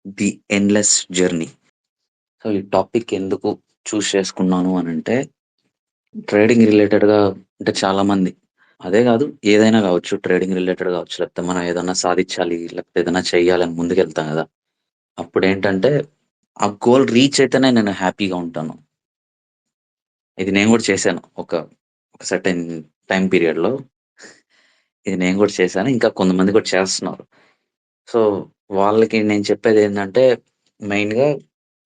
The endless journey. So, ఈ topic ఎందుకు చేసుకున్నాను అనంటే, ట్రేడింగ్ రిలేటెడ్‌గా అంటే చాలామంది అదే గాదు ఏదైనా గావచ్చు. ట్రేడింగ్ రిలేటెడ్ గావచ్చు. లేకపోతే మనం ఏదన్నా సాధిచ్చాలి, లేకపోతే ఏదైనా చెయ్యాలని ముందుకెళ్తాం గదా! అప్పుడేంటంటే, ఆ గోల్ రీచ్ అయితేనే నేను హ్యాపీగా ఉంటాను. ఇది నేను గూడా చేశాను. ఒక సర్టెన్ టైమ్ పీరియడ్‌లో. ఇది నేను గూడా చేశాను. ఇంకా కొంతమంది కూడా చేస్తున్నారు. సో, వాళ్ళకి నేను చెప్పేదేంటంటే, మెయిన్‌గా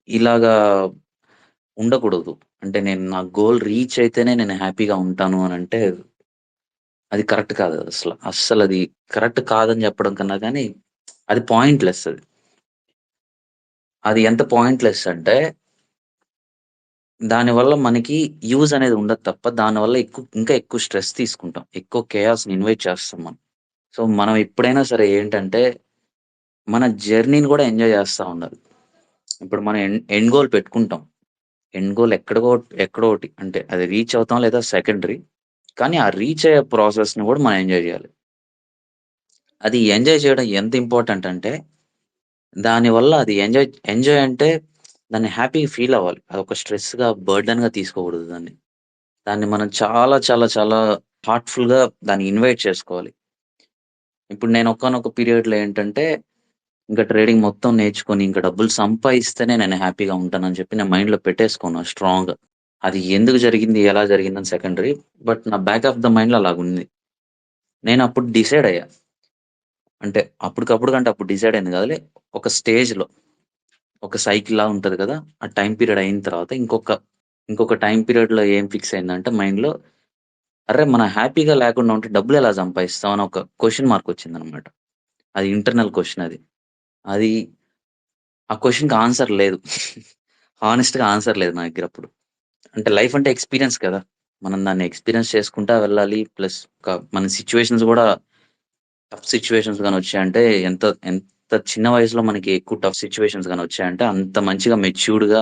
ఇలాగా ఉండకూడదు. అంటే నేను నా గోల్ రీచ్ అయితేనే నేను హ్యాపీగా ఉంటాను అనంటే, అది కరెక్ట్ కాదు అసల. అస్సలది కరెక్ట్ కాదని చెప్పడం కన్నా గానీ, అది పాయింట్‌లెస్ అది. అది ఎంత పాయింట్‌లెస్ అంటే, దానివల్ల మనకి యూజ్ అనేది ఉండదు తప్ప, దానివల్ల ఇంకా ఎక్కువ స్ట్రెస్ తీసుకుంటాం. ఎక్కువ కేయాస్‌ని ఇన్వైట్ చేస్తాం మనం. సో, మనం ఎప్పుడైనా సరే ఏంటంటే, మన జర్నీని గూడా ఎంజాయ్ చేస్తా ఉండాలి. ఇప్పుడు మనం ఎండ్ గోల్ పెట్టుకుంటాం. ఎండ్ గోల్ ఎక్కడోకటి అంటే అది రీచ్ అవుతాం లేదా సెకండరీ. కానీ ఆ రీచ్ అయ్యే ప్రాసెస్‌ని గూడా మనం ఎంజాయ్ జేయాలి. అది ఎంజాయ్ చేయడం ఎంత ఇంపార్టెంట్ అంటే, దానివల్ల అది ఎంజాయ్ ఎంజాయ్ అంటే దాన్ని హ్యాపీగా ఫీల్ అవ్వాలి. అదొక స్ట్రెస్‌గా, బర్డెన్‌గా తీసుకోకూడదు దాన్ని. దాన్ని మనం చాలా చాలా చాలా హార్ట్‌ఫుల్‌గా దాన్ని ఇన్వైట్ చేసుకోవాలి. ఇప్పుడు నేను ఒకానొక పీరియడ్‌లో ఏంటంటే, ఇంక ట్రేడింగ్ మొత్తం నేర్చుకొని, ఇంక డబ్బులు సంపాదిస్తేనే నేను హ్యాపీగా ఉంటానని చెప్పి నేను మైండ్‌లో పెట్టేసుకున్నా స్ట్రాంగ్‌గా. అది ఎందుకు జరిగింది? ఎలా జరిగిందని సెకండరీ. బట్ నా బ్యాక్ ఆఫ్ ద మైండ్‌లో అలాగుంది. నేనప్పుడు డిసైడ్ అయ్యా. అంటే అప్పటికప్పుడు కంటే అప్పుడు డిసైడ్ అయింది కాదులే. ఒక స్టేజ్‌లో ఒక సైకిల్‌లా ఉంటది కదా! ఆ టైమ్ పీరియడ్ అయిన తర్వాత ఇంకొక టైమ్ పీరియడ్‌లో ఏం ఫిక్స్ అయిందంటే మైండ్‌లో, అరె! మనం హ్యాపీగా లేకుండా ఉంటే డబ్బులెలా సంపాదిస్తాం అని ఒక క్వెషన్ మార్క్ వచ్చిందనమాట. అది ఇంటర్నల్ క్వెషన్ అది. అది ఆ క్వెషన్‌కి ఆన్సర్ లేదు. హానెస్ట్‌గా ఆన్సర్ లేదు నా దగ్గరప్పుడు. అంటే లైఫ్ అంటే ఎక్స్‌పీరియన్స్ కదా! మనం దాన్ని ఎక్స్‌పీరియన్స్ చేసుకుంటా వెళ్ళాలి. ప్లస్ మన సిట్యుయేషన్స్ గూడా టఫ్ సిట్యుయేషన్స్ గాని వచ్చాయంటే ఎంత చిన్న వయసులో మనకి ఎక్కువ టఫ్ సిట్యుయేషన్స్ గాని వచ్చాయంటే అంత మంచిగా మెచ్యూర్డ్‌గా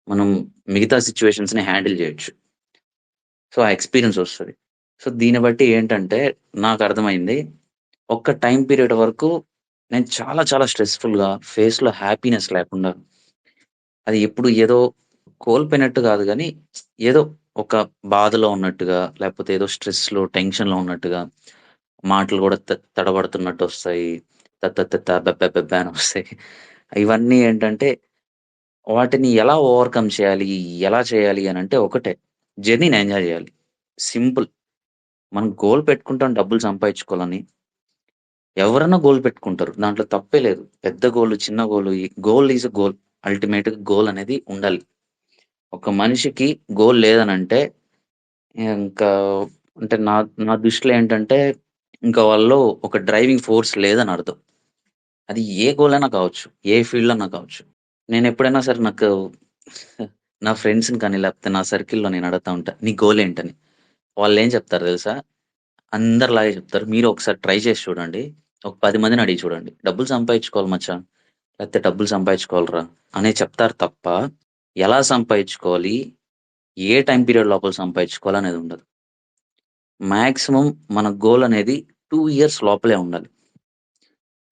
మనం మిగతా సిట్యుయేషన్స్‌ని హ్యాండిల్ జేయొచ్చు. సో, ఆ ఎక్స్‌పీరియన్స్ ఒస్తది. సో, దీన్ని బట్టి ఏంటంటే నాకర్థమైంది. ఒక్క టైమ్ పీరియడ్ వరకు నేను చాలా చాలా స్ట్రెస్‌ఫుల్‌గా ఫేస్‌లో హ్యాపీనెస్ లేకుండా అది ఎప్పుడు ఏదో కోల్పోయినట్టు గాదు గానీ, ఏదో ఒక బాధలో ఉన్నట్టుగా, లేపోతే ఏదో స్ట్రెస్‌లో, టెన్షన్‌లో ఉన్నట్టుగా, మాటలు గూడా తడబడుతున్నట్టొస్తాయి. త త త త బె బె బె బె అనొస్తాయి. ఇవన్నీ ఏంటంటే, వాటిని ఎలా ఓవర్‌కమ్ చేయాలి? ఎలా చేయాలి అనంటే ఒకటే, జర్నీని ఎంజాయ్ జేయాలి. సింపుల్. మనం గోల్ పెట్టుకుంటాం డబ్బులు సంపాదించుకోవాలని. ఎవరన్నా గోల్ పెట్టుకుంటారు. దాంట్లో తప్పే లేదు. పెద్ద గోల్, చిన్న goal goal is a goal. అల్టిమేట్‌గా గోల్ అనేది ఉండాలి. ఒక మనిషికి గోల్ లేదనంటే ఇంకా అంటే నా నా దృష్టిలో ఏంటంటే, ఇంకా వాళ్ళలో ఒక డ్రైవింగ్ ఫోర్స్ లేదని అర్థం. అది ఏ గోల్ అయినా కావచ్చు. ఏ ఫీల్డ్‌లో అన్నా కావచ్చు. నేనెప్పుడైనా సరే నాకు నా ఫ్రెండ్స్‌ని కానీ, లేకపోతే నా సర్కిల్‌లో నేను అడుగుతా ఉంటా. నీ గోల్ ఏంటని? వాళ్ళేం చెప్తారో తెలుసా? అందరిలాగే చెప్తారు. మీరు ఒకసారి ట్రై చేసి చూడండి. ఒక 10 మందిని అడిగి చూడండి. డబ్బులు సంపాదించుకోవాలి మచ్చా, లేకపోతే డబ్బులు సంపాదించుకోవాలిరా అనే చెప్తారు తప్ప, ఎలా సంపాదించుకోవాలి? ఏ టైమ్ పీరియడ్ లోపల సంపాదించుకోవాలి అనేది ఉండదు. మాక్సిమం మన గోల్ అనేది 2 ఇయర్స్ లోపలే ఉండాలి.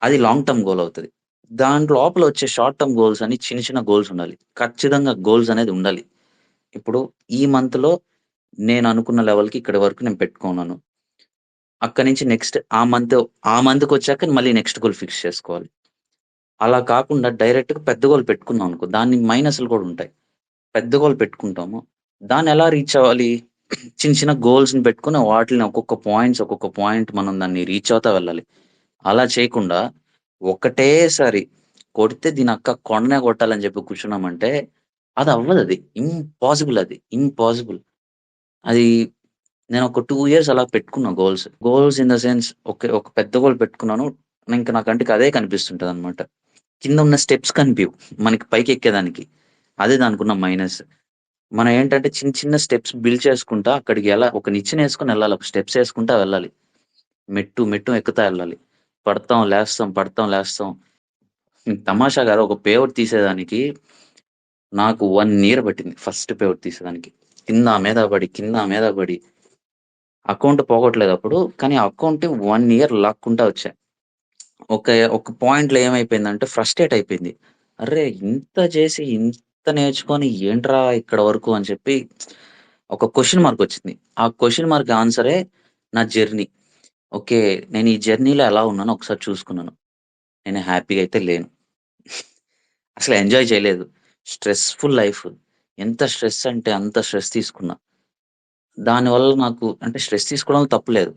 అది లాంగ్ టర్మ్ గోల్ అవుతది. దాని లోపల వచ్చే షార్ట్ టర్మ్ గోల్స్ అని చిన్న చిన్న గోల్స్ ఉండాలి. ఖచ్చితంగా గోల్స్ అనేది ఉండాలి. ఇప్పుడు ఈ మంత్‌లో నేను అనుకున్న లెవెల్‌కి ఇక్కడి వరకు నేను పెట్టుకున్నాను. అక్కడి నుంచి నెక్స్ట్ ఆ మంత్‌కొచ్చాక మళ్ళీ నెక్స్ట్ గోల్ ఫిక్స్ చేసుకోవాలి. అలా కాకుండా డైరెక్ట్‌గా పెద్ద గోల్ పెట్టుకున్నాం అనుకో, దానికి మైనస్‌లు కూడా ఉంటాయి. పెద్ద గోల్ పెట్టుకుంటాము. దాన్నెలా రీచ్ అవ్వాలి? చిన్న చిన్న గోల్స్‌ని పెట్టుకొని వాటిలిని ఒక్కొక్క పాయింట్ మనం దాన్ని రీచ్ అవుతా వెళ్ళాలి. అలా చేయకుండా ఒకటేసారి కొడితే దీనక్క కొండనే కొట్టాలని చెప్పి కూర్చున్నామంటే అదవ్వదది. ఇంపాసిబుల్ అది. ఇంపాసిబుల్. అది నేనొక 2 ఇయర్స్ అలా పెట్టుకున్నా goals. Goals in the sense ఒక పెద్ద గోల్ పెట్టుకున్నాను. ఇంక నా కంటికి అదే కనిపిస్తుంటదనమాట. కిందున్న స్టెప్స్ కనిపియవు. మనకి పైకెక్కేదానికి. అదే దానికున్న మైనస్. మనం ఏంటంటే చిన్న చిన్న స్టెప్స్ బిల్డ్ చేసుకుంటా అక్కడికి ఒక నిచ్చెనేసుకొని ఎళ్ళాలి. ఒక స్టెప్స్ ఏసుకుంటా వెళ్ళాలి. మెట్టు మెట్టు ఎక్కుతా ఎళ్ళాలి. పడతాం, లేస్తాం, పడతాం, లేస్తాం. తమాషా కాదు ఒక పేవర్ తీసేదానికి నాకు 1 ఇయర్ పట్టింది. ఫస్ట్ పేవర్ తీసేదానికి. కింద మీద పడి అకౌంట్ పోగొట్టలేదప్పుడు. కానీ ఆ అకౌంట్ 1 ఇయర్ లాక్కుంటా వచ్చా. ఒక ఒక పాయింట్‌లో ఏమైపోయిందంటే ఫ్రస్ట్రేట్ అయిపోయింది. అర్రే! ఇంత చేసి, ఇంత నేర్చుకొని ఏంట్రా ఇక్కడ వరకు అని చెప్పి ఒక క్వెషన్ మార్క్ వచ్చింది. ఆ క్వెషన్ మార్క్ ఆన్సరే నా జర్నీ. ఓకే. నేను ఈ జర్నీలో ఎలా ఉన్నానో ఒకసారి చూసుకున్నాను. నేను హ్యాపీగా అయితే లేను. అసలు ఎంజాయ్ చేయలేదు. Stressful life. ఎంత స్ట్రెస్ అంటే అంత స్ట్రెస్ తీసుకున్నా. దానివల్ల నాకు అంటే స్ట్రెస్ తీసుకోవడంలో తప్పు లేదు.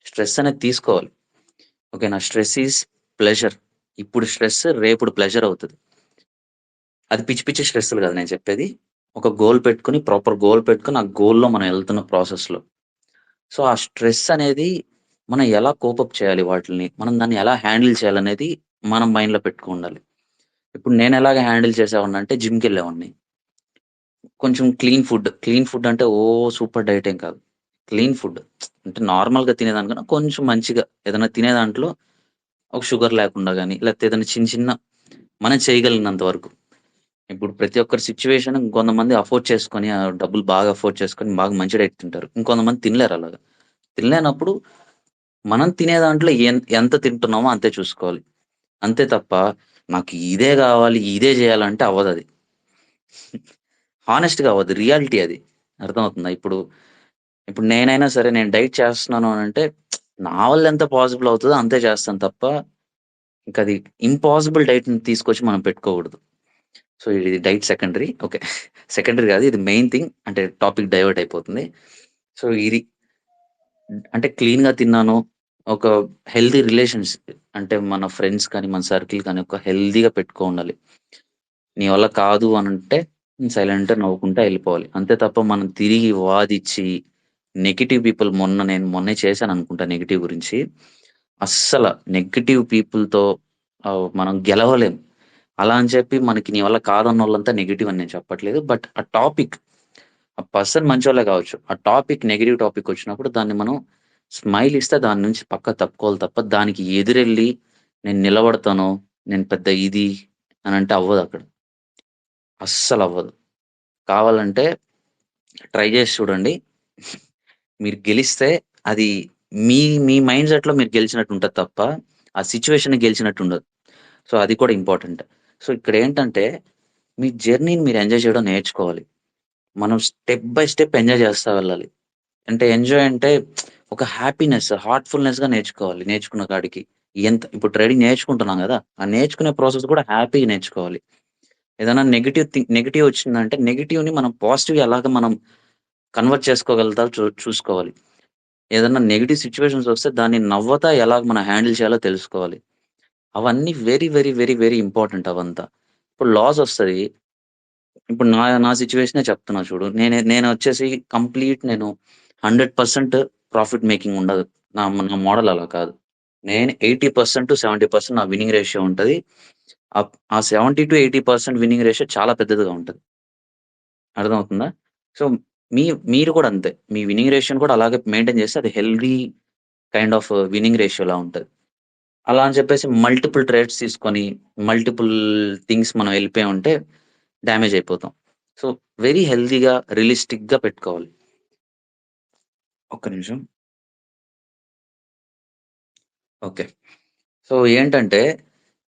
స్ట్రెస్ అనేది తీసుకోవాలి. ఓకేనా? Stress is pleasure. ఇప్పుడు స్ట్రెస్ రేపుడు ప్లెజర్ అవుతది. అది పిచ్చి పిచ్చి స్ట్రెస్‌లు కాదు నేను చెప్పేది. ఒక గోల్ పెట్టుకొని ప్రాపర్ గోల్ పెట్టుకొని ఆ గోల్‌లో మనం ఎళ్తున్న ప్రాసెస్‌లో. సో, ఆ స్ట్రెస్ అనేది మనం ఎలా కోపప్ చేయాలి వాటిల్ని? మనం దాన్ని ఎలా హ్యాండిల్ చేయాలనేది మనం మైండ్‌లో పెట్టుకొనుండాలి. ఇప్పుడు నేనెలాగా హ్యాండిల్ చేసేవాడినంటే జిమ్‌కెళ్ళేవాడిని. కొంచెం క్లీన్ ఫుడ్. క్లీన్ ఫుడ్ అంటే సూపర్ డైట్ ఏం కాదు. Clean food. అంటే నార్మల్‌గా తినేదానికన్నా కొంచెం మంచిగా ఏదైనా తినే దాంట్లో ఒక షుగర్ లేకుండా గాని, లేకపోతే ఏదైనా చిన్న చిన్న మనం చేయగలిగినంత వరకు. ఇప్పుడు ప్రతి ఒక్కరి సిట్యుయేషన్ కొంతమంది అఫోర్డ్ చేసుకొని డబ్బులు బాగా అఫోర్డ్ చేసుకొని బాగా మంచి డైట్ తింటారు. ఇంకొంతమంది తినలేరు అలాగా. తినలేనప్పుడు మనం తినే దాంట్లో ఎంత తింటున్నామో అంతే చూసుకోవాలి. అంతే తప్ప నాకు ఇదే గావాలి, ఇదే జేయాలంటే అవ్వదది. హానెస్ట్‌గా అవ్వదు. రియాలిటీ అది. అర్థమవుతుందా? ఇప్పుడు నేనైనా సరే నేను డైట్ చేస్తున్నాను అనంటే నా వల్ల ఎంత పాసిబుల్ అవుతదో అంతే చేస్తాను తప్ప ఇంకది ఇంపాసిబుల్ డైట్‌ని తీసుకొచ్చి మనం పెట్టుకోకూడదు. సో, ఇది డైట్ సెకండరీ. ఓకే. సెకండరీ గాదు. ఇది మెయిన్ థింగ్. అంటే టాపిక్ డైవర్ట్ అయిపోతుంది. సో, ఇది అంటే క్లీన్‌గా తిన్నాను. ఒక హెల్తీ రిలేషన్స్ అంటే మన ఫ్రెండ్స్ కానీ, మన సర్కిల్ కానీ ఒక హెల్తీగా పెట్టుకోనుండాలి. నీ వల్ల కాదు అనంటే సైలెంట్‌గా నవ్వుకుంటా ఎళ్ళిపోవాలి. అంతే తప్ప మనం తిరిగి వాదిచ్చి నెగెటివ్ పీపుల్ నేను మొన్నే చేశాననుకుంటా నెగెటివ్ గురించి. అస్సల నెగెటివ్ పీపుల్‌తో మనం గెలవలేం. అలా అని చెప్పి మనకి నీ వల్ల కాదన్నోళ్ళంతా నెగెటివ్ అని నేను చెప్పట్లేదు. బట్ ఆ టాపిక్ ఆ పర్సన్ మంచోళ్ళే కావచ్చు. ఆ టాపిక్ నెగెటివ్ టాపిక్ వచ్చినప్పుడు దాన్ని మనం స్మైల్ ఇస్తే దాని నుంచి పక్కా తప్పుకోవాలి తప్ప దానికి ఎదురెళ్ళి నేను నిలబడతాను. నేను పెద్ద ఇది అనంటే అవ్వదక్కడ. అస్సలవ్వదు. కావాలంటే ట్రై జేసి చూడండి. మీరు గెలిస్తే అది మీ మీ మైండ్ సెట్‌లో మీరు గెలిచినట్టు ఉంటది తప్ప, ఆ సిట్యుయేషన్‌ని గెలిచినట్టు ఉండదు. సో, అది కూడా ఇంపార్టెంట్. సో, ఇక్కడేంటంటే మీ జర్నీని మీరు ఎంజాయ్ చేయడం నేర్చుకోవాలి. మనం స్టెప్ బై స్టెప్ ఎంజాయ్ చేస్తా వెళ్ళాలి. అంటే ఎంజాయ్ అంటే ఒక హ్యాపీనెస్, హార్ట్‌ఫుల్‌నెస్‌గా నేర్చుకోవాలి. నేర్చుకున్న కాడికి. ఇప్పుడు ట్రేడింగ్ నేర్చుకుంటున్నాం గదా! ఆ నేర్చుకునే ప్రాసెస్ కూడా హ్యాపీగా నేర్చుకోవాలి. ఏదైనా నెగెటివ్ వచ్చిందంటే నెగెటివ్‌ని మనం పాజిటివ్‌గా ఎలాగా మనం కన్వర్ట్ చేసుకోగలుగుతా చూసుకోవాలి. ఏదన్నా నెగెటివ్ సిట్యుయేషన్స్ వస్తే దాన్ని నవ్వతా ఎలాగ మనం హ్యాండిల్ చేయాలో తెలుసుకోవాలి. అవన్నీ very, very, very, very important అవంతా. ఇప్పుడు లాస్ ఒస్తది. ఇప్పుడు నా సిట్యుయేషనే చెప్తున్నా చూడు. నేనొచ్చేసి నేను 100% ప్రాఫిట్ మేకింగ్ ఉండదు. నా మోడల్ అలా కాదు. నేను 80% నా విన్నింగ్ రేషియో ఉంటది. ఆ 70-80% విన్నింగ్ రేషియో చాలా పెద్దదిగా ఉంటది. అర్థమవుతుందా? సో, మీ మీరు కూడా అంతే. మీ విన్నింగ్ రేషియోని కూడా అలాగే మెయింటైన్ చేస్తే అది హెల్తీ కైండ్ ఆఫ్ విన్నింగ్ రేషియోలా ఉంటది. అలా అని చెప్పేసి మల్టిపుల్ ట్రేడ్స్ తీసుకొని, మల్టిపుల్ థింగ్స్ మనం ఎళ్ళిపోయామంటే డ్యామేజ్ అయిపోతాం. సో, వెరీ హెల్తీగా, రియలిస్టిక్‌గా పెట్టుకోవాలి. ఒక్క నిమిషం. ఓకే. సో, ఏంటంటే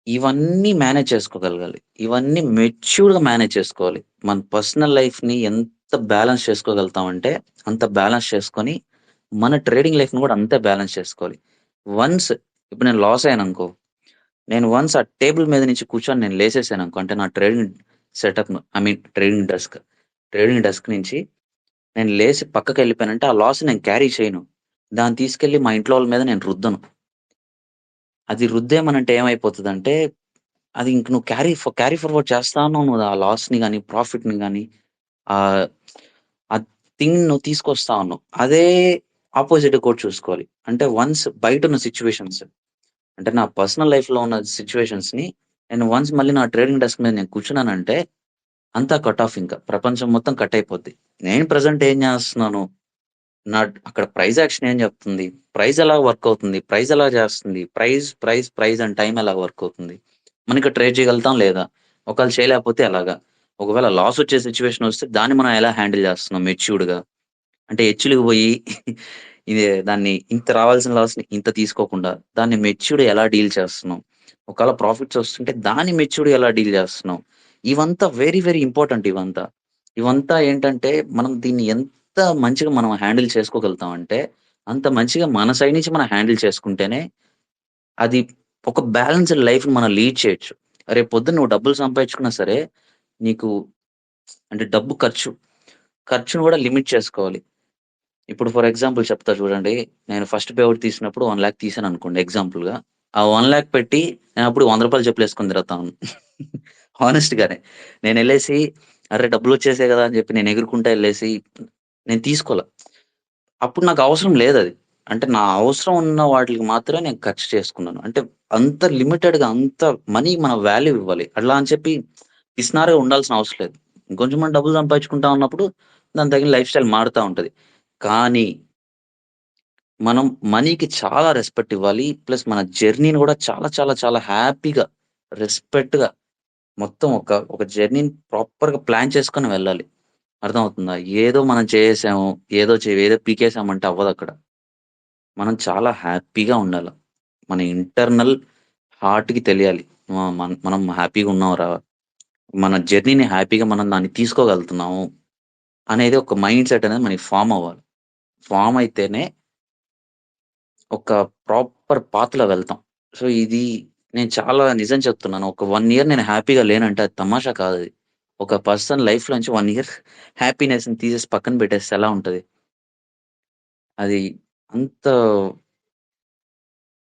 ఇవన్నీ మేనేజ్ చేసుకోగలగాలి. ఇవన్నీ మెచ్యూర్డ్‌గా మేనేజ్ చేసుకోవాలి. మన పర్సనల్ లైఫ్‌ని ఎంత బ్యాలెన్స్ చేసుకోగలుగుతామంటే, అంత బ్యాలెన్స్ చేసుకొని, మన ట్రేడింగ్ లైఫ్‌ని కూడా అంతే బ్యాలెన్స్ చేసుకోవాలి. వన్స్ ఇప్పుడు నేను లాస్ అయ్యాననుకో, నేను వన్స్ ఆ టేబుల్ మీద నుంచి కూర్చొని నేను లేసేసాననుకో, అంటే నా trading trading desk. Trading desk నుంచి నేను లేసి పక్కకెళ్ళిపోయానంటే, ఆ లాస్‌ని నేను క్యారీ చేయను. దాన్ని తీసుకెళ్ళి మా ఇంట్లో వాళ్ళ మీద నేను రుద్దను. అది రుద్దేమనంటే ఏమైపోతదంటే అది ఇంక నువ్వు క్యారీ ఫార్వర్డ్ చేస్తా ఉన్నావు నువ్వు ఆ లాస్‌ని గాని, ప్రాఫిట్‌ని గాని, ఆహ్, ఆ థింగ్ నువ్వు తీసుకొస్తా ఉన్నావు. అదే అపోజిట్‌గా కూడా చూసుకోవాలి. అంటే వన్స్ బయటున్న సిట్యుయేషన్స్ అంటే నా పర్సనల్ లైఫ్‌లో ఉన్న సిట్యుయేషన్స్‌ని నేను వన్స్ మళ్ళీ నా ట్రేడింగ్ డెస్క్ మీద నేను కూర్చున్నానంటే అంతా కట్ ఆఫ్ ఇంక. ప్రపంచం మొత్తం కట్ అయిపోద్ది. నేను ప్రెజెంట్ ఏం చేస్తున్నాను? అక్కడ ప్రైస్ యాక్షన్ ఏం చెప్తుంది? ప్రైస్ ఎలా వర్క్ అవుతుంది? ప్రైస్ ఎలా చేస్తుంది? ప్రైస్ అండ్ టైమ్ ఎలా వర్క్ అవుతుంది? మనం ఇక్కడ ట్రేడ్ చేయగలుగుతాం లేదా? ఒకవేళ చేయలేకపోతే ఎలాగా? ఒకవేళ లాస్ వచ్చే సిట్యుయేషన్ వస్తే దాన్ని మనం ఎలా హ్యాండిల్ చేస్తున్నాం మెచ్యూర్డ్‌గా? అంటే హెచ్చులకు పోయి దాన్ని ఇంత రావాల్సిన లాస్‌ని ఇంత తీసుకోకుండా, దాన్ని మెచ్యూర్డ్ ఎలా డీల్ చేస్తున్నాం? ఒకవేళ ప్రాఫిట్స్ వస్తుంటే దాన్ని మెచ్యూర్డ్ ఎలా డీల్ చేస్తున్నాం? ఇవంతా వెరీ, వెరీ ఇంపార్టెంట్ ఇవంతా. ఇవంతా ఏంటంటే, మనం దీన్ని ఎంత మంచిగా మనం హ్యాండిల్ చేసుకోగలుగుతామంటే, అంత మంచిగా మన సైడ్ నుంచి మనం హ్యాండిల్ చేసుకుంటేనే, అది ఒక బ్యాలెన్స్‌డ్ లైఫ్‌ని మనం లీడ్ చేయొచ్చు. రేపొద్దున నువ్వు డబ్బులు సంపాదించుకున్నా సరే, నీకు అంటే డబ్బు ఖర్చును కూడా లిమిట్ చేసుకోవాలి. ఇప్పుడు ఫర్ ఎగ్జాంపుల్ చెప్తా చూడండి. నేను ఫస్ట్ పే ఔట్ తీసినప్పుడు 1,00,000 తీసాననుకోండి ఎగ్జాంపుల్‌గా. ఆ 1,00,000 పెట్టి నేనప్పుడు రూ. 100 చెప్పులేసుకొని తిరుగుతాను. హానెస్ట్‌గానే. నేనెళ్ళేసి అరె! డబ్బులొచ్చేసాయి గదా! అని చెప్పి నేను ఎగురుకుంటా ఎళ్ళేసి నేను తీసుకోల. అప్పుడు నాకు అవసరం లేదది. అంటే నా అవసరం ఉన్న వాటిలికి మాత్రమే నేను ఖర్చు చేసుకున్నాను. అంటే అంత లిమిటెడ్‌గా అంత మనీకి మనం వాల్యూ ఇవ్వాలి. అట్లా అని చెప్పి పిసినారిగా ఉండాల్సిన అవసరం లేదు. ఇంకొంచెం మనం డబ్బులు సంపాదించుకుంటా ఉన్నప్పుడు దానికి తగిన లైఫ్ స్టైల్ మారుతా ఉంటది. కానీ మనం మనీకి చాలా రెస్పెక్ట్ ఇవ్వాలి. ప్లస్ మన జర్నీని గూడా చాలా, చాలా, చాలా హ్యాపీగా, రెస్పెక్ట్‌గా మొత్తం ఒక జర్నీని ప్రాపర్‌గా ప్లాన్ చేసుకొని వెళ్ళాలి. అర్థమవుతుందా? ఏదో మనం చేసేసాము, ఏదో పీకేసామంటే అవ్వదక్కడ. మనం చాలా హ్యాపీగా ఉండాల. మన ఇంటర్నల్ హార్ట్‌కి తెలియాలి. మనం హ్యాపీగా ఉన్నాంరా! మన జర్నీని హ్యాపీగా మనం దాన్ని తీసుకోగలుగుతున్నాము అనేది ఒక మైండ్ సెట్ అనేది మనకి ఫార్మ్ అవ్వాలి. ఫార్మ్ అయితేనే ఒక ప్రాపర్ పాత్‌లో వెళ్తాం. సో, ఇది నేను చాలా నిజం చెప్తున్నాను. ఒక 1 ఇయర్ నేను హ్యాపీగా లేనంటే అది తమాషా కాదది. ఒక పర్సన్ లైఫ్‌లోంచి 1 ఇయర్ హ్యాపీనెస్‌ని తీసేసి పక్కన పెట్టేస్తే ఎలా ఉంటది? అది అంత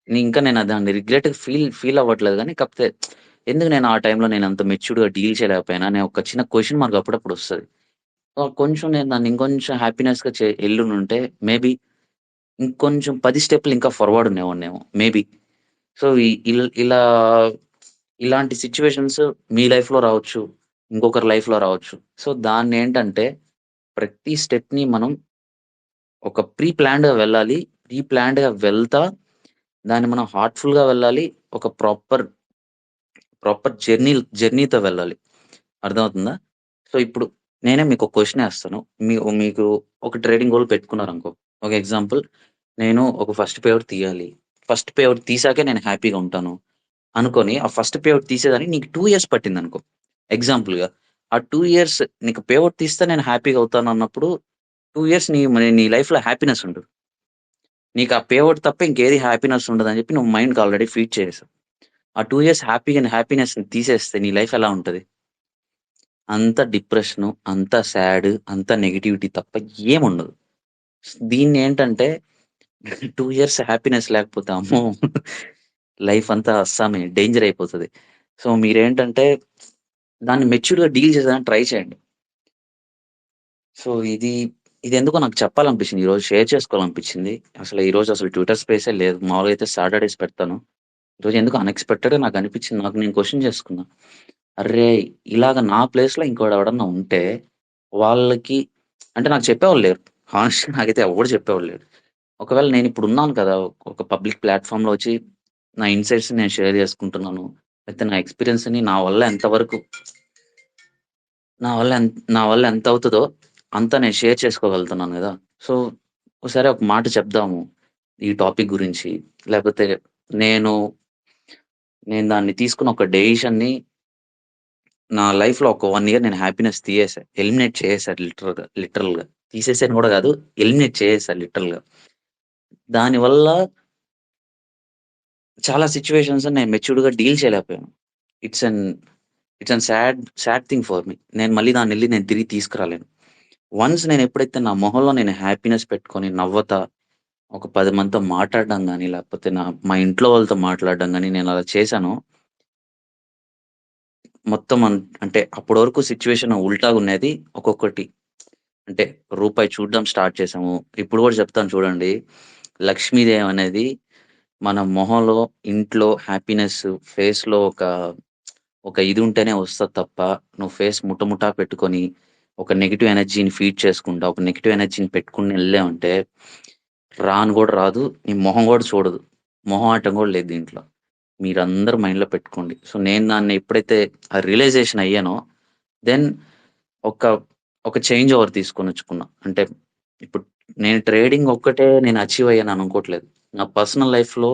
నేను దాన్ని రిగ్రెట్‌గా ఫీల్ అవ్వట్లేదు గానీ, కాపోతే ఎందుకు నేను ఆ టైంలో నేనంత మెచ్యూర్డ్‌గా డీల్ చేయలేకపోయానా అనే ఒక చిన్న క్వెషన్ మార్క్ అప్పుడప్పుడొస్తది. కొంచెం నేను దాన్ని ఇంకొంచెం హ్యాపీనెస్‌గా ఎళ్ళుండుంటే మేబీ ఇంకొంచెం 10 స్టెప్‌లు ఇంకా ఫార్వర్డ్ ఉండేవాడినేమో మేబీ. సో, ఇలా ఇలాంటి సిట్యుయేషన్స్ మీ లైఫ్‌లో రావచ్చు. ఇంకొకరి లైఫ్‌లో రావచ్చు. సో, దాన్నేంటంటే ప్రతి స్టెప్‌ని మనం ఒక ప్లాన్డ్‌గా వెళ్ళాలి. ప్లాన్డ్‌గా వెళ్తా దాన్ని మనం హార్ట్‌ఫుల్‌గా వెళ్ళాలి. ఒక ప్రాపర్ జర్నీతో వెళ్ళాలి. అర్థమవుతుందా? సో, ఇప్పుడు నేనే మీకొక క్వెషన్ ఏస్తాను. మీకు ఒక ట్రేడింగ్ గోల్ పెట్టుకున్నారనుకో. ఒక ఎగ్జాంపుల్ నేను ఒక ఫస్ట్ పే ఔట్ తీయాలి. ఫస్ట్ పే ఔట్ తీసాకే నేను హ్యాపీగా ఉంటాను అనుకోని, ఆ ఫస్ట్ పే ఔట్ తీసేదానికి నీకు 2 ఇయర్స్ పట్టిందనుకో ఎగ్జాంపుల్‌గా. ఆ 2 ఇయర్స్ నీకు పే ఔట్ తీస్తే నేను హ్యాపీగా అవుతానన్నప్పుడు 2 ఇయర్స్ నీ లైఫ్‌లో హ్యాపీనెస్ ఉండదు. నీకు ఆ పే ఔట్ తప్ప ఇంకేది హ్యాపీనెస్ ఉండదని చెప్పి నువ్వు మైండ్‌కి ఆల్రెడీ ఫీడ్ చేసేసావు. ఆ 2 ఇయర్స్ హ్యాపీనెస్‌ని తీసేస్తే నీ లైఫ్ ఎలా ఉంటది? అంతా డిప్రెషను, అంతా సాడ్, అంతా నెగటివిటీ తప్ప ఏముండదు. దీన్నేంటంటే 2 ఇయర్స్ హ్యాపీనెస్ లేకపోతే అమ్మో! లైఫ్ అంతా అస్సామే డేంజర్ అయిపోతది. సో, మీరేంటంటే దాన్ని మెచ్యూర్డ్‌గా డీల్ చేసేదానికి ట్రై చేయండి. సో, ఇదెందుకో నాకు చెప్పాలనిపించింది. ఈరోజు షేర్ చేసుకోవాలనిపించింది. ఈరోజు ట్విట్టర్ స్పేసే లేదు. మామూలుగా అయితే సాటర్‌డేస్ పెడతాను. ఈరోజు ఎందుకో అన్‌ఎక్స్‌పెక్టెడ్‌గా నాకనిపించింది. నాకు నేను క్వెషన్ చేసుకున్నా. అర్రేయ్! ఇలాగ నా ప్లేస్‌లో ఇంకోడెవడన్నా ఉంటే వాళ్ళకి అంటే నాకు చెప్పేవాళ్ళు లేరు. హానెస్ట్‌గా నాకైతే ఎవ్వడు చెప్పేవాడు లేడు. ఒకవేళ నేనిప్పుడున్నాను కదా! ఒక పబ్లిక్ ప్లాట్‌ఫార్మ్‌లో వచ్చి నా ఇన్‌సైట్స్‌ని నేను షేర్ చేసుకుంటున్నాను. అయితే నా ఎక్స్‌పీరియన్స్‌ని నా వల్ల ఎంతవుతదో అంత నేను షేర్ చేసుకోగలుగుతున్నాను గదా! సో, ఒకసారి ఒక మాట చెప్దాము ఈ టాపిక్ గురించి. లేపోతే నేను, నేను దాన్ని తీసుకున్న ఒక డెసిషన్‌ని నా లైఫ్‌లో ఒక 1 ఇయర్ నేను హ్యాపీనెస్ తీయేసా. ఎలిమినేట్ చేసేసా లిటరల్‌గా. తీసేసాను గూడా గాదు. ఎలిమినేట్ చేసేసా లిటరల్‌గా. దానివల్ల చాలా సిట్యుయేషన్స్ నేను మెచ్యూర్డ్‌గా డీల్ చేయలేకపోయాను. It's an it's an sad thing for me. నేను మళ్ళీ దాన్నెళ్లి నేను తిరిగి తీసుకురాలేను. వన్స్ నేనెప్పుడైతే నా మొహంలో నేను హ్యాపీనెస్ పెట్టుకొని నవ్వుతా, ఒక 10 మందితో మాట్లాడడం గాని, లేకపోతే మా ఇంట్లో వాళ్ళతో మాట్లాడడం గాని నేనలా చేశానో, మొత్తం అంటే అప్పటి వరకు సిట్యుయేషన్ ఉల్టాగుండేది. ఒక్కొక్కటి అంటే రూపాయి చూడడం స్టార్ట్ చేశాము. ఇప్పుడు గూడా చెప్తాను చూడండి. లక్ష్మీదేవి అనేది మన మొహంలో, ఇంట్లో హ్యాపీనెస్ ఫేస్‌లో ఒక ఇది ఉంటేనే వస్తది తప్ప, నువ్వు ఫేస్ ముఠముఠా పెట్టుకొని, ఒక నెగెటివ్ ఎనర్జీని ఫీడ్ చేసుకుంటా, ఒక నెగెటివ్ ఎనర్జీని పెట్టుకొని ఎళ్ళామంటే, రాను గూడా రాదు. నీ మొహం గూడా చూడదు. మొహమాటం గూడా లేదు దీంట్లో. మీరందరూ మైండ్‌లో పెట్టుకోండి. సో, నేను దాన్ని ఎప్పుడైతే ఆ రియలైజేషన్ అయ్యానో, దెన్ ఒక, ఒక చేంజ్ ఓవర్ తీసుకొనొచ్చుకున్నా. అంటే ఇప్పుడు నేను ట్రేడింగ్ ఒక్కటే నేను అచీవ్ అయ్యాను అనుకోవట్లేదు. నా పర్సనల్ లైఫ్‌లో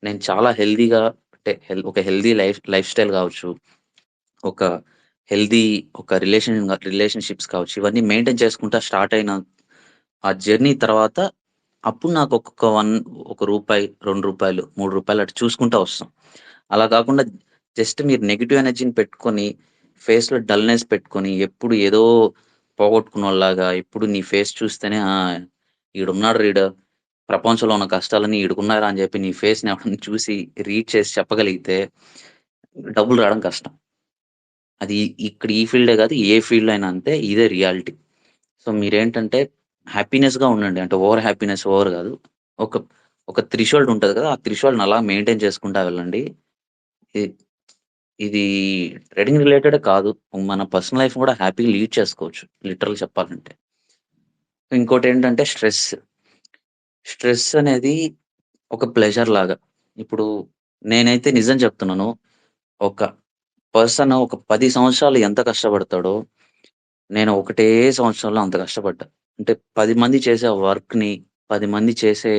నేను చాలా హెల్తీగా అంటే ఒక హెల్తీ లైఫ్ స్టైల్ కావచ్చు. ఒక హెల్తీ ఒక రిలేషన్‌షిప్స్ కావచ్చు. ఇవన్నీ మెయింటైన్ చేసుకుంటా స్టార్ట్ అయిన ఆ జర్నీ తర్వాత అప్పుడు నాకు ఒక్కొక్క ఒక రూపాయి, రూ. 2, రూ. 3 అటు చూసుకుంటా వస్తాం. అలా కాకుండా జస్ట్ మీరు నెగెటివ్ ఎనర్జీని పెట్టుకొని, ఫేస్‌లో డల్‌నెస్ పెట్టుకొని, ఎప్పుడు ఏదో పోగొట్టుకున్నోళ్ళలాగా ఎప్పుడు నీ ఫేస్ చూస్తేనే ఈడున్నాడురా ఈడు, ప్రపంచంలో ఉన్న కష్టాలన్నీ ఈడికున్నాయిరా అని చెప్పి నీ ఫేస్‌ని ఎవడన్నా చూసి రీడ్ చేసి చెప్పగలిగితే డబ్బులు రావడం కష్టం. అది ఇక్కడ ఈ ఫీల్డే కాదు ఏ ఫీల్డ్‌లో అయినా అంతే. ఇదే రియాలిటీ. సో, మీరేంటంటే హ్యాపీనెస్‌గా ఉండండి. అంటే ఓవర్ హ్యాపీనెస్ ఓవర్ గాదు. ఒక ఒక థ్రెషోల్డ్ ఉంటది కదా! ఆ థ్రెషోల్డ్‌ని అలా మెయింటైన్ చేసుకుంటా వెళ్ళండి. ఇ ఇది ట్రేడింగ్ రిలేటెడే కాదు. మన పర్సనల్ లైఫ్‌ని కూడా హ్యాపీగా లీడ్ చేసుకోవచ్చు. లిటరల్‌గా చెప్పాలంటే. ఇంకోటేంటంటే స్ట్రెస్. స్ట్రెస్ అనేది ఒక ప్లెజర్ లాగా. ఇప్పుడు నేనైతే నిజం చెప్తున్నాను. ఒక పర్సన్ ఒక 10 సంవత్సరాలు ఎంత కష్టపడతాడో, నేను ఒకటే సంవత్సరంలో అంత కష్టపడ్డా. అంటే 10 మంది చేసే వర్క్‌ని, 10 మంది చేసే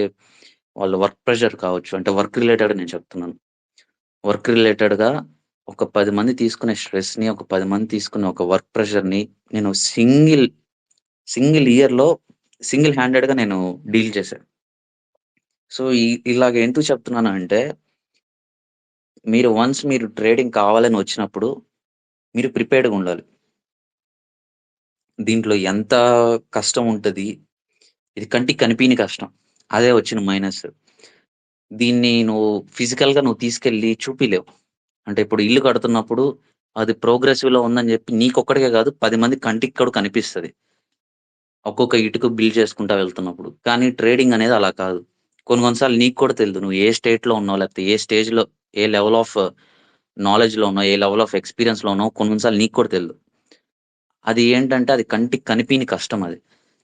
వాళ్ళ వర్క్ ప్రెషర్ కావచ్చు. అంటే వర్క్ రిలేటెడ్ నేను చెప్తున్నాను. వర్క్ రిలేటెడ్‌గా ఒక 10 మంది తీసుకునే స్ట్రెస్‌ని, ఒక 10 మంది తీసుకునే ఒక వర్క్ ప్రెషర్‌ని నేను సింగిల్ ఇయర్‌లో సింగిల్ హ్యాండెడ్‌గా నేను డీల్ చేశా. సో, ఇలాగ ఎందుకు చెప్తున్నానంటే, మీరు ట్రేడింగ్ కావాలని వచ్చినప్పుడు మీరు ప్రిపేర్డ్‌గా ఉండాలి. దీంట్లో ఎంత కష్టం ఉంటది. ఇది కంటికి కనిపియని కష్టం. అదే వచ్చిన మైనస్. దీన్ని నువ్వు ఫిజికల్‌గా తీసుకెళ్ళి చూపియలేవు. అంటే ఇప్పుడు ఇల్లు కడుతున్నప్పుడు అది ప్రోగ్రెసివ్‌లో ఉందని జెప్పి నీకొక్కడికే గాదు 10 మంది కంటికి కూడా కనిపిస్తది. ఒక్కొక్క ఇటుక బిల్డ్ చేసుకుంటా వెళ్తున్నప్పుడు. కానీ ట్రేడింగ్ అనేది అలా కాదు. కొన్ని కొన్ని సార్లు నీకు కూడా తెలీదు. నువ్వు ఏ స్టేట్‌లో ఉన్నావో లేకపోతే ఏ స్టేజ్‌లో ఏ లెవెల్ ఆఫ్ నాలెడ్జ్‌లో ఉన్నావో, ఏ లెవెల్ ఆఫ్ ఎక్స్‌పీరియన్స్‌లో ఉన్నావో కొన్ని కొన్ని సార్లు నీకు కూడా తెలీదు. అది ఏంటంటే అది కంటికి కనిపియని కష్టం అది.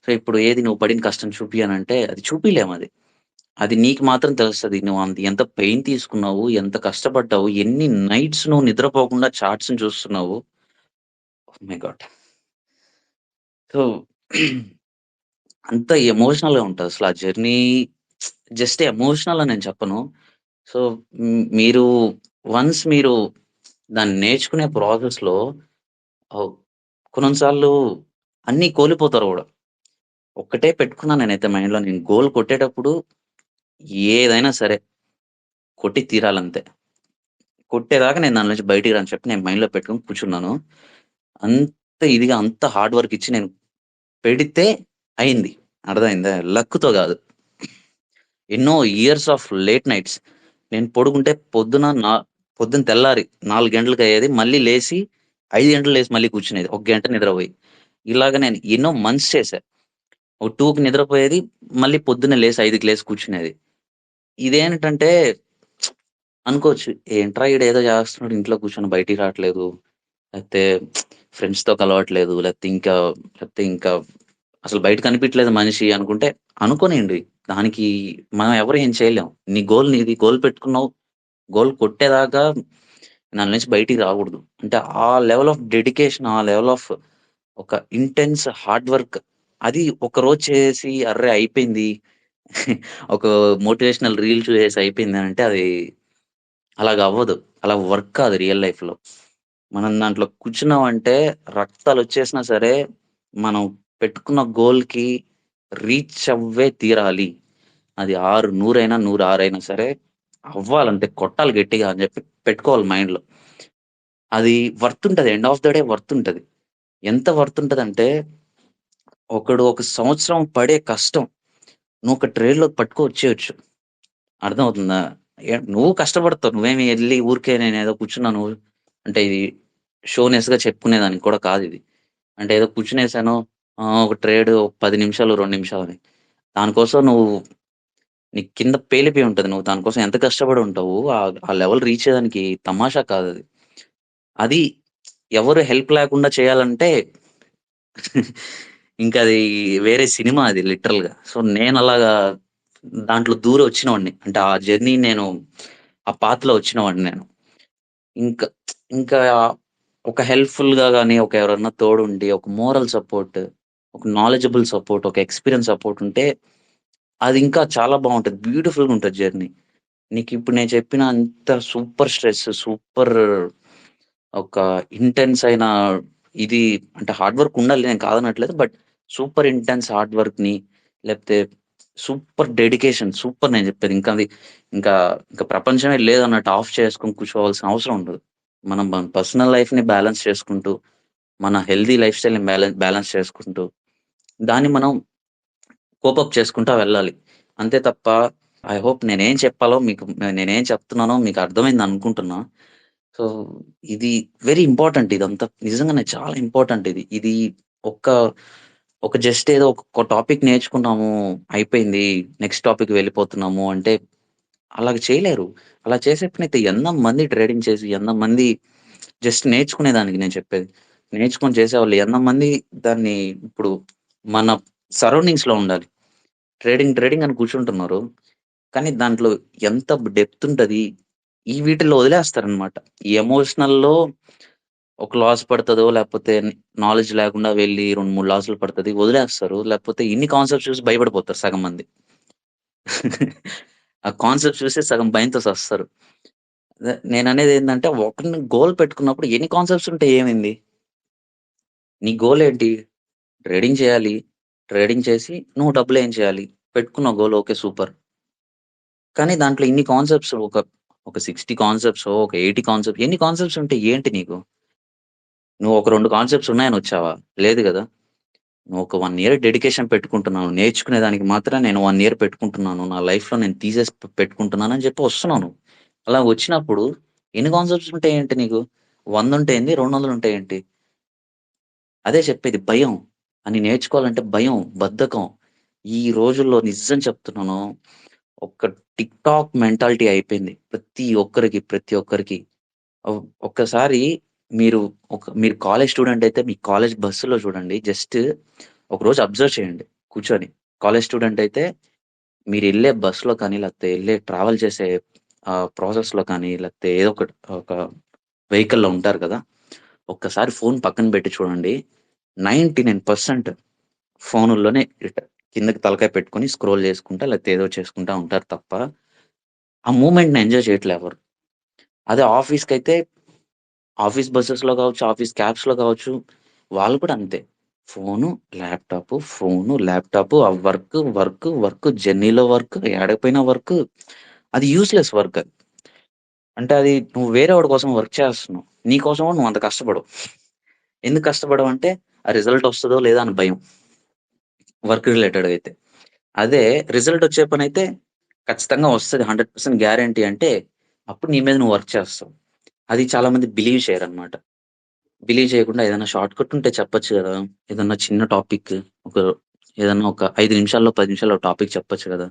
సో, ఇప్పుడు ఏది నువ్వు పడిన కష్టం చూపియనంటే అది చూపియలేమది. అది నీకు మాత్రం తెలుస్తది. ఎంత పెయిన్ తీసుకున్నావు, ఎంత కష్టపడ్డావు, ఎన్ని నైట్స్ నువ్వు నిద్రపోకుండా చార్ట్స్‌ని చూస్తున్నావు. Oh my God! సో, అంత ఎమోషనల్‌గా ఉంటదసల ఆ జర్నీ జస్ట్ ఎమోషనల్ అని నేను చెప్పను. సో, మీరు మీరు దాన్ని నేర్చుకునే ప్రాసెస్‌లో ఆహ్, కొన్ని సార్లు అన్నీ కోల్పోతారు గూడా. ఒక్కటే పెట్టుకున్నా నేనైతే మైండ్‌లో నేను గోల్ కొట్టేటప్పుడు ఏదైనా సరే కొట్టి తీరాలంతే. కొట్టేదాకా నేను దాని నుంచి బయటికి రానని చెప్పి నేను మైండ్‌లో పెట్టుకొని కూర్చున్నాను. అంత ఇదిగా అంత హార్డ్ వర్క్ ఇచ్చి నేను పెడితే అయింది. అర్థమైందా? లక్‌తో గాదు. ఎన్నో ఇయర్స్ ఆఫ్ లేట్ నైట్స్. నేను పడుకుంటే పొద్దున తెల్లారి 4 గంటలకయ్యేది. మళ్ళీ లేసి 5 గంటలకు లేసి మళ్ళీ కూర్చునేది. ఒక గంట నిద్రపోయి. ఇలాగ నేను ఎన్నో మంత్స్ చేశా. ఒక 2కి నిద్రపోయేది. మళ్ళీ పొద్దున్నే లేసి 5కి లేసి కూర్చునేది. ఇదేంటంటే అనుకోవచ్చు. ఏంట్రా ఈడేదో చేస్తున్నాడు ఇంట్లో కూర్చొని బయటికి రావట్లేదు. లేకపోతే ఫ్రెండ్స్‌తో కలవట్లేదు. లేకపోతే ఇంకా అసలు బయట కనిపియట్లేదు మనిషి అనుకుంటే అనుకోనియండి. దానికి మనం ఎవరు ఏం చేయలేం. నీ గోల్ నీది. గోల్ పెట్టుకున్నావు. గోల్ కొట్టేదాకా దాని నుంచి బయటికి రాకూడదు. అంటే ఆ లెవెల్ ఆఫ్ డెడికేషన్, ఆ లెవెల్ ఆఫ్ ఒక ఇంటెన్స్ హార్డ్ వర్క్ అది ఒకరోజు చేసి అర్రె! అయిపోయింది. ఒక మోటివేషనల్ రీల్ చూసేసి అయిపోయిందనంటే అది అలాగవ్వదు. అలా వర్క్ కాదు రియల్ లైఫ్‌లో. మనం దాంట్లో కూర్చున్నామంటే రక్తాలొచ్చేసినా సరే, మనం పెట్టుకున్న గోల్‌కి రీచ్ అవ్వే తీరాలి. అది 100 అయినా, 106 అయినా సరే అవ్వాలంతే కొట్టాలి గట్టిగా అని జెప్పి పెట్టుకోవాలి మైండ్‌లో. అది వర్త్ ఉంటది. End of the day worth ఉంటది. ఎంత వర్త్ ఉంటదంటే, ఒకడు ఒక సంవత్సరం పడే కష్టం నువ్వు ఒక ట్రేడ్‌లో పట్టుకొచ్చేయొచ్చు. అర్థమవుతుందా? నువ్వు కష్టపడతావు. నువ్వేమి ఎళ్లి ఊరికే నేనేదో కూర్చున్నాను అంటే ఇది షోనెస్‌గా చెప్పుకునేదానికి కూడా కాదిది. అంటే ఏదో కూర్చునేసాను ఒక ట్రేడ్ 10 నిమిషాలు, 2 నిమిషాలని. దానికోసం నీ కింద పేలిపోయి ఉంటది. నువ్వు దానికోసం ఎంత కష్టపడి ఉంటావు. ఆ లెవెల్ రీచ్ అయ్యేదానికి తమాషా కాదది. అది ఎవరు హెల్ప్ లేకుండా చేయాలంటే ఇంకది వేరే సినిమా అది లిటరల్‌గా. సో, నేనలాగా దాంట్లో దూరొచ్చినోడిని. అంటే ఆ జర్నీ నేను ఆ పాత్‌లో వచ్చినవాడిని నేను. ఇంక ఇంకా ఒక హెల్ప్‌ఫుల్‌గా గాని, ఒక ఎవరన్నా తోడుండి, ఒక మోరల్ సపోర్ట్ ఒక నాలెడ్జబుల్ సపోర్ట్, ఒక ఎక్స్‌పీరియన్స్ సపోర్ట్ ఉంటే అది ఇంకా చాలా బావుంటది. బ్యూటిఫుల్‌గా ఉంటది జర్నీ. నీకిప్పుడు నేను చెప్పిన అంత సూపర్ స్ట్రెస్, సూపర్ ఒక ఇంటెన్స్ అయిన ఇది అంటే హార్డ్ వర్క్ ఉండాలి నేను కాదనట్లేదు. బట్ సూపర్ ఇంటెన్స్ హార్డ్ వర్క్‌ని లేకపోతే సూపర్ డెడికేషన్ సూపర్ నేను చెప్పేది. ఇంకా అది ఇంకా ఇంకా ప్రపంచమే లేదన్నట్టు ఆఫ్ చేసుకొని కూర్చోవాల్సిన అవసరం ఉండదు. మనం మన పర్సనల్ లైఫ్‌ని బ్యాలెన్స్ చేసుకుంటూ, మన హెల్తీ లైఫ్ స్టైల్‌ని బ్యాలెన్స్ చేసుకుంటూ, దాన్ని మనం కోప్ అప్ చేసుకుంటా వెళ్ళాలి. అంతే తప్ప ఐ హోప్ నేనేం చెప్పాలో మీకు నేనేం చెప్తున్నానో మీకు అర్థమైందనుకుంటున్నా. సో, ఇది వెరీ ఇంపార్టెంట్ ఇదంతా. నిజంగానే చాలా ఇంపార్టెంట్ ఇది. ఇది ఒక్క ఒక జస్ట్ ఏదో ఒక టాపిక్ నేర్చుకున్నాము, అయిపోయింది. నెక్స్ట్ టాపిక్‌కి వెళ్ళిపోతున్నాము అంటే అలాగ చేయలేరు. అలా చేసే పనైతే ఎంతమంది ట్రేడింగ్ చేసి, ఎంతమంది జస్ట్ నేర్చుకునేదానికి నేను చెప్పేది. నేర్చుకొని చేసేవాళ్ళు ఎంతమంది దాన్ని ఇప్పుడు మన సరౌండింగ్స్‌లో ఉండాలి. ట్రేడింగ్ అని కూర్చుంటున్నారు. కానీ దాంట్లో ఎంత డెప్త్ ఉంటది. ఈ వీటిల్లో వదిలేస్తారనమాట. ఈ ఎమోషనల్‌లో ఒక లాస్ పడతదో, లేకపోతే నాలెడ్జ్ లేకుండా వెళ్లి 2, 3 లాసులు పడతది. వదిలేస్తారు. లేకపోతే ఇన్ని కాన్సెప్ట్స్ చూసి భయపడిపోతారు సగం మంది. ఆ కాన్సెప్ట్స్ చూసి సగం భయంతో సస్తారు. నేననేదేందంటే ఒకడిని గోల్ పెట్టుకున్నప్పుడు ఎన్ని కాన్సెప్ట్స్ ఉంటే ఏమైంది? నీ గోల్ ఏంటి? ట్రేడింగ్ చేయాలి. ట్రేడింగ్ చేసి నువ్వు డబ్బులు ఎర్న్ చేయాలి. పెట్టుకున్నావు గోల్ ఓకే సూపర్. కానీ దాంట్లో ఇన్ని కాన్సెప్ట్స్ ఒక 60 కాన్సెప్ట్సో, ఒక 80 కాన్సెప్ట్స్ ఎన్ని కాన్సెప్ట్స్ ఉంటే ఏంటి నీకు? నువ్వు ఒక 2 కాన్సెప్ట్స్ ఉన్నాయని వచ్చావా? లేదు గదా! నువ్వు ఒక 1 ఇయర్ డెడికేషన్ పెట్టుకుంటున్నాను. నేర్చుకునే దానికి మాత్రం నేను 1 ఇయర్ పెట్టుకుంటున్నాను. నా లైఫ్‌లో నేను తీసేసి పెట్టుకుంటున్నాను అని చెప్పి వస్తున్నావు. అలా వచ్చినప్పుడు ఎన్ని కాన్సెప్ట్స్ ఉంటే ఏంటి నీకు? 100 ఉంటే ఏంది? 200 ఉంటే ఏంటి? అదే చెప్పేది భయం. అని నేర్చుకోవాలంటే భయం, బద్ధకం. ఈ రోజుల్లో నిజం చెప్తున్నాను. ఒక టిక్ టాక్ మెంటాలిటీ అయిపోయింది. ప్రతి ఒక్కరికి. ఒక్కసారి మీరు మీరు కాలేజ్ స్టూడెంట్ అయితే మీ కాలేజ్ బస్సులో చూడండి. జస్ట్ ఒకరోజు అబ్జర్వ్ చేయండి కూర్చొని. కాలేజ్ స్టూడెంట్ అయితే మీరెళ్ళే బస్‌లో కానీ, లేకపోతే ఎళ్ళే ట్రావెల్ చేసే ప్రాసెస్‌లో కానీ, లేకపోతే ఏదో ఒక వెహికల్‌లో ఉంటారు కదా! ఒక్కసారి ఫోన్ పక్కన పెట్టి చూడండి. 99% ఫోనుల్లోనే కిందకి తలకాయ పెట్టుకొని స్క్రోల్ చేసుకుంటా, లేకపోతే ఏదో చేసుకుంటా ఉంటారు తప్ప, ఆ మూవ్‌మెంట్‌ని ఎంజాయ్ చేయట్లే ఎవరు. అదే ఆఫీస్‌కైతే ఆఫీస్ బసెస్‌లో కావచ్చు, ఆఫీస్ క్యాబ్స్‌లో కావచ్చు, వాళ్ళు కూడా అంతే. ఫోను, ల్యాప్‌టాపు, ఆ వర్క్, జర్నీలో వర్క్, ఏడకి పోయినా వర్క్. అది యూజ్‌లెస్ వర్క్ అది. అంటే అది నువ్వు వేరేవాడి కోసం వర్క్ చేస్తున్నావు. నీ కోసం కూడా నువ్వు అంత కష్టపడవు. ఎందుకు కష్టపడవంటే, ఆ రిజల్ట్ వస్తదో లేదా అని భయం. వర్క్ రిలేటెడ్ అయితే. అదే రిజల్ట్ వచ్చే పనైతే ఖచ్చితంగా వస్తది. 100% గ్యారంటీ అంటే, అప్పుడు నీ మీద నువ్వు వర్క్ చేస్తావు. అది చాలా మంది బిలీవ్ చేయరనమాట. బిలీవ్ చేయకుండా ఏదైనా షార్ట్‌కట్ ఉంటే చెప్పొచ్చు గదా! ఏదన్నా చిన్న టాపిక్ ఒక ఏదన్నా ఒక 5 నిమిషాల్లో, 10 నిమిషాల్లో టాపిక్ చెప్పొచ్చు గదా!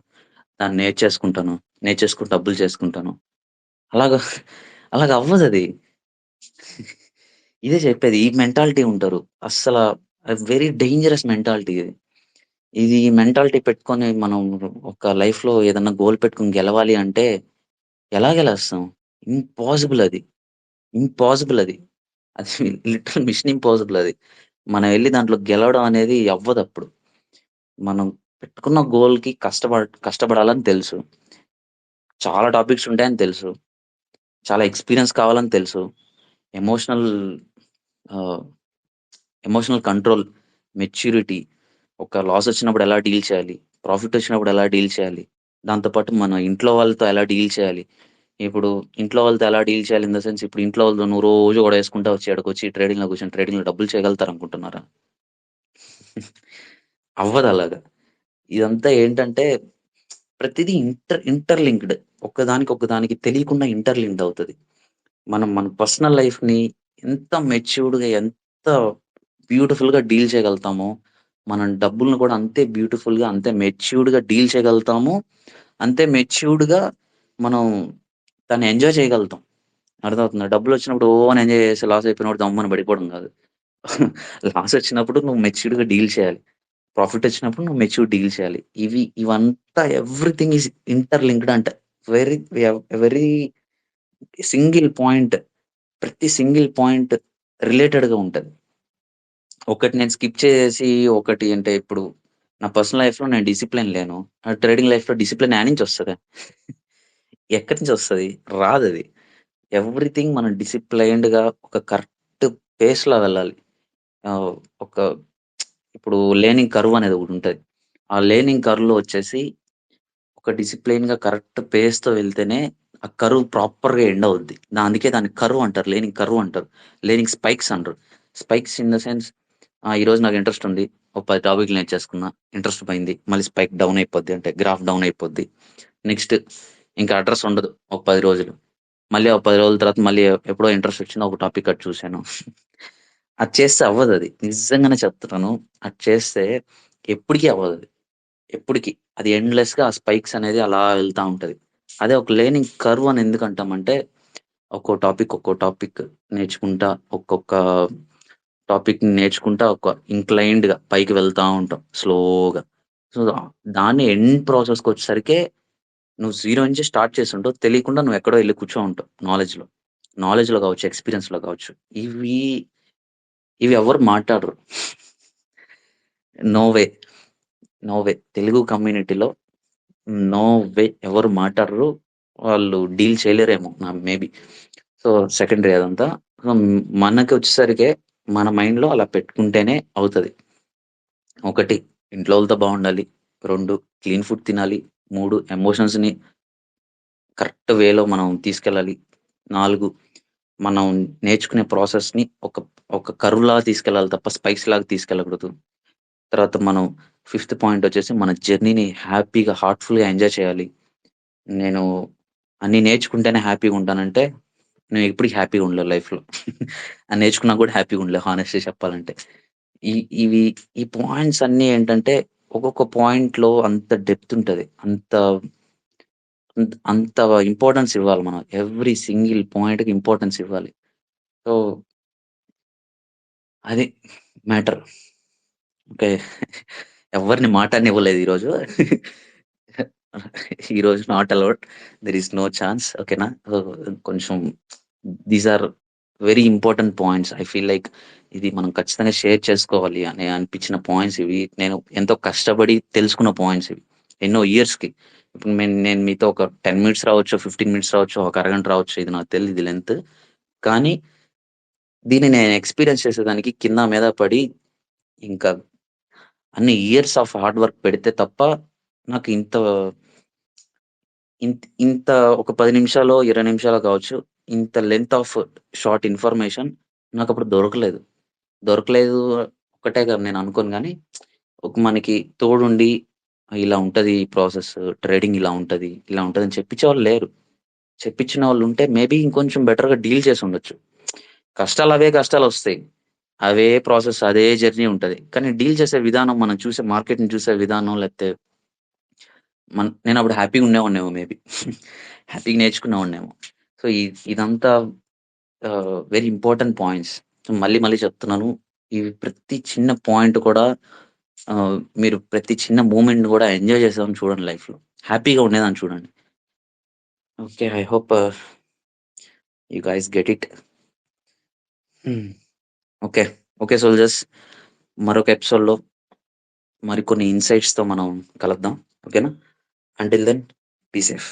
దాన్ని నేర్చేసుకుంటాను. నేర్చేసుకొని డబ్బులు చేసుకుంటాను. అలాగా అలాగవ్వదది. ఇదే చెప్పేది. ఈ మెంటాలిటీ ఉంటారు. అస్సల వెరీ డేంజరస్ మెంటాలిటీ ఇది. ఇది మెంటాలిటీ పెట్టుకొని మనం ఒక లైఫ్‌లో ఏదన్నా గోల్ పెట్టుకొని గెలవాలి అంటే ఎలా గెలుస్తాం? ఇంపాసిబుల్ అది. ఇంపాసిబుల్ అది. అది లిటరల్ మిషన్ ఇంపాసిబుల్ అది. మనం ఎళ్లి దాంట్లో గెలవడం అనేది అవ్వదప్పుడు. మనం పెట్టుకున్న గోల్‌కి కష్టపడాలని తెలుసు. చాలా టాపిక్స్ ఉంటాయని తెలుసు. చాలా ఎక్స్‌పీరియన్స్ కావాలని తెలుసు. ఎమోషనల్ ఆహ్, ఎమోషనల్ కంట్రోల్, మెచ్యూరిటీ, ఒక లాస్ వచ్చినప్పుడు ఎలా డీల్ చేయాలి? ప్రాఫిట్ వచ్చినప్పుడు ఎలా డీల్ చేయాలి? దాంతో పాటు మన ఇంట్లో వాళ్ళతో ఎలా డీల్ చేయాలి? ఇప్పుడు ఇంట్లో వాళ్ళతో ఎలా డీల్ చేయాలి ఇన్ ద సెన్స్ ఇప్పుడు ఇంట్లో వాళ్ళతో నువ్వు రోజు గొడవ చేసుకుంటా వచ్చి ఈడకొచ్చి ట్రేడింగ్‌లో కూర్చొని ట్రేడింగ్‌లో డబ్బులు చేయగలుగుతారనుకుంటున్నారా? అవ్వదలాగా. ఇదంతా ఏంటంటే ప్రతిదీ ఇంటర్‌లింక్డ్. ఒకదానికి తెలియకుండా ఇంటర్‌లింక్డ్ అవుతది. మనం మన పర్సనల్ లైఫ్‌ని ఎంత మెచ్యూర్డ్‌గా, ఎంత బ్యూటిఫుల్‌గా డీల్ చేయగలుగుతామో, మనం డబ్బుల్ని కూడా అంతే బ్యూటిఫుల్‌గా, అంతే మెచ్యూర్డ్‌గా డీల్ చేయగలుగుతాము. అంతే మెచ్యూర్డ్‌గా మనం దాన్ని ఎంజాయ్ చేయగలుగుతాం. అర్థమవుతుందా? డబ్బులొచ్చినప్పుడు ఓ అని ఎంజాయ్ చేసి లాస్ అయిపోయినప్పుడు దమ్మని పడిపోవడం కాదు. లాస్ వచ్చినప్పుడు నువ్వు మెచ్యూర్డ్‌గా డీల్ చేయాలి. ప్రాఫిట్ వచ్చినప్పుడు నువ్వు మెచ్యూర్ డీల్ చేయాలి. ఇవంతా ఎవ్రీథింగ్ ఈస్ ఇంటర్‌లింక్డ్ అంట. వెరీ వెరీ సింగిల్ పాయింట్ ప్రతి సింగిల్ పాయింట్ రిలేటెడ్‌గా ఉంటది. ఒకటి నేను స్కిప్ చేసేసి ఒకటి అంటే ఇప్పుడు నా పర్సనల్ లైఫ్‌లో నేను డిసిప్లిన్ లేను. ట్రేడింగ్ లైఫ్‌లో డిసిప్లిన్ యాడ్నుంచి వస్తది? ఎక్కడి నుంచి వస్తది? రాదది. ఎవ్రీథింగ్ మనం డిసిప్లైన్డ్‌గా ఒక కరెక్ట్ పేస్‌లో వెళ్ళాలి. ఆహ్, ఒక ఇప్పుడు లేర్నింగ్ కర్వ్ అనేది ఒకటుంటది. ఆ లేర్నింగ్ కర్వ్‌లో వచ్చేసి ఒక డిసిప్లైన్‌గా కరెక్ట్ పేస్‌తో వెళ్తేనే ఆ కర్వ్ ప్రాపర్‌గా ఎండ్ అవుద్ది. అందుకే దాన్ని కర్వ్ అంటారు. లేర్నింగ్ కర్వ్ అంటారు. లేర్నింగ్ స్పైక్స్ అనరు. స్పైక్స్ ఇన్ ద సెన్స్ ఈరోజు నాకు ఇంట్రెస్ట్ ఉంది. ఒక 10 టాపిక్‌లు నేర్చేసుకున్నా. ఇంట్రెస్ట్ పోయింది. మళ్ళీ స్పైక్ డౌన్ అయిపోద్ది. అంటే గ్రాఫ్ డౌన్ అయిపోద్ది. నెక్స్ట్ ఇంకా అడ్రెస్ ఉండదు. ఒక 10 రోజులు. మళ్ళీ ఒక 10 రోజుల తర్వాత మళ్ళీ ఎప్పుడో ఇంట్రెస్ట్ వచ్చింది. ఒక టాపిక్ అది చూసాను. అది చేస్తే అవ్వదది. నిజంగానే చెప్తున్నాను. అది చేస్తే ఎప్పటికి అవ్వదది. ఎప్పటికి. అది ఎండ్‌లెస్‌గా ఆ స్పైక్స్ అనేది అలా వెళ్తా ఉంటది. అదే ఒక లేర్నింగ్ కర్వ్ అని ఎందుకంటామంటే, ఒక్కో టాపిక్ నేర్చుకుంటా, ఒక్కొక్క టాపిక్‌ని నేర్చుకుంటా ఒక ఇంక్లైన్డ్‌గా పైకి వెళ్తా ఉంటాం స్లోగా. సో, దాన్ని ఎండ్ ప్రాసెస్‌కొచ్చేసరికే నువ్వు జీరో నుంచి స్టార్ట్ చేసుంటావు. తెలియకుండా నువ్వెక్కడో ఎళ్లి కూర్చో ఉంటావు నాలెడ్జ్‌లో. నాలెడ్జ్‌లో గావచ్చు, ఎక్స్‌పీరియన్స్‌లో గావచ్చు. ఇవి, ఇవి ఎవ్వరు మాట్లాడరు. No way. No way. Telugu కమ్యూనిటీలో నో వే. ఎవరు మాట్లాడరు. వాళ్ళు డీల్ చేయలేరేమో మేబీ. సో, సెకండరీ అదంతా. సో, మనకొచ్చేసరికే మన మైండ్‌లో అలా పెట్టుకుంటేనే అవుతది. 1 ఇంట్లో వాళ్ళతో బావుండాలి. 2 క్లీన్ ఫుడ్ తినాలి. 3 ఎమోషన్స్‌ని కరెక్ట్ వేలో మనం తీసుకెళ్ళాలి. 4 మనం నేర్చుకునే ప్రాసెస్‌ని ఒక కర్వ్‌లాగా తీసుకెళ్ళాలి తప్ప స్పైక్స్‌లాగా తీసుకెళ్ళకూడదు. తర్వాత మనం ఫిఫ్త్ పాయింట్ వచ్చేసి మన జర్నీని హ్యాపీగా, హార్ట్‌ఫుల్‌గా ఎంజాయ్ చేయాలి. నేను అన్నీ నేర్చుకుంటేనే హ్యాపీగుంటానంటే, నేను ఎప్పటికి హ్యాపీగా ఉండలేను లైఫ్‌లో. అది నేర్చుకున్నా కూడా హ్యాపీగా ఉండలేను హానెస్ట్‌గా చెప్పాలంటే. ఈ ఇవి ఈ పాయింట్స్ అన్నీ ఏంటంటే, ఒక్కొక్క పాయింట్‌లో అంత డెప్త్ ఉంటది. అంత ఇంపార్టెన్స్ ఇవ్వాలి మనం. ఎవ్రీ సింగిల్ పాయింట్‌కి ఇంపార్టెన్స్ ఇవ్వాలి. సో, అది మ్యాటర్. ఓకే. ఎవ్వరిని మాట్లాడనివ్వలేదు ఈరోజు. ఈరోజు not allowed. There is no chance. ఓకేనా? కొంచెం these are very important points. I feel like ఇది మనం ఖచ్చితంగా షేర్ చేసుకోవాలి అని అనిపించిన పాయింట్స్ ఇవి. నేను ఎంతో కష్టపడి తెలుసుకున్న పాయింట్స్ ఇవి. ఎన్నో ఇయర్స్‌కి. ఇప్పుడు నేను మీతో ఒక 10 మినిట్స్ రావచ్చు, 15 మినిట్స్ రావచ్చు, ఒక అరగంట రావచ్చు. ఇది నాకు తెలీదు ఇది లెంత్. కానీ దీన్ని నేను ఎక్స్‌పీరియన్స్ చేసేదానికి కింద మీద పడి ఇంకా అన్ని ఇయర్స్ ఆఫ్ హార్డ్ వర్క్ పెడితే తప్ప నాకు ఇంత ఒక 10 నిమిషాలో, 20 నిమిషాలో కావచ్చు. ఇంత లెంత్ ఆఫ్ షార్ట్ ఇన్ఫర్మేషన్ నాకప్పుడు దొరకలేదు. దొరకలేదు ఒక్కటే కాదు నేను అనుకోను గానీ, ఒక మనకి తోడుండి ఇలా ఉంటది ఈ ప్రాసెస్, ట్రేడింగ్ ఇలా ఉంటది, ఇలా ఉంటదని చెప్పించేవాళ్ళు లేరు. చెప్పించిన వాళ్ళుంటే మేబీ ఇంకొంచెం బెటర్‌గా డీల్ చేసుండొచ్చు. కష్టాలవే కష్టాలొస్తాయి. అవే ప్రాసెస్, అదే జర్నీ ఉంటది. కానీ డీల్ చేసే విధానం, మనం చూసే మార్కెట్‌ని చూసే విధానం లేకపోతే నేనప్పుడు హ్యాపీగా ఉండేవాడినేమో మేబీ. హ్యాపీగా నేర్చుకునేవాడినేమో. సో, ఇదంతా వెరీ ఇంపార్టెంట్ పాయింట్స్. సో, మళ్ళీ మళ్ళీ చెప్తున్నాను. ఇవి ప్రతి చిన్న పాయింట్ కూడా మీరు ప్రతి చిన్న మూమెంట్‌ని కూడా ఎంజాయ్ చేసేవాడిని చూడండి లైఫ్‌లో. హ్యాపీగా ఉండేదాన్ని చూడండి. Okay. I hope you guys get it. Hmm. Okay. Okay soldiers. మరొక ఎపిసోడ్‌లో మరికొన్ని ఇన్‌సైట్స్‌తో మనం కలుద్దాం. ఓకేనా? Until then be safe.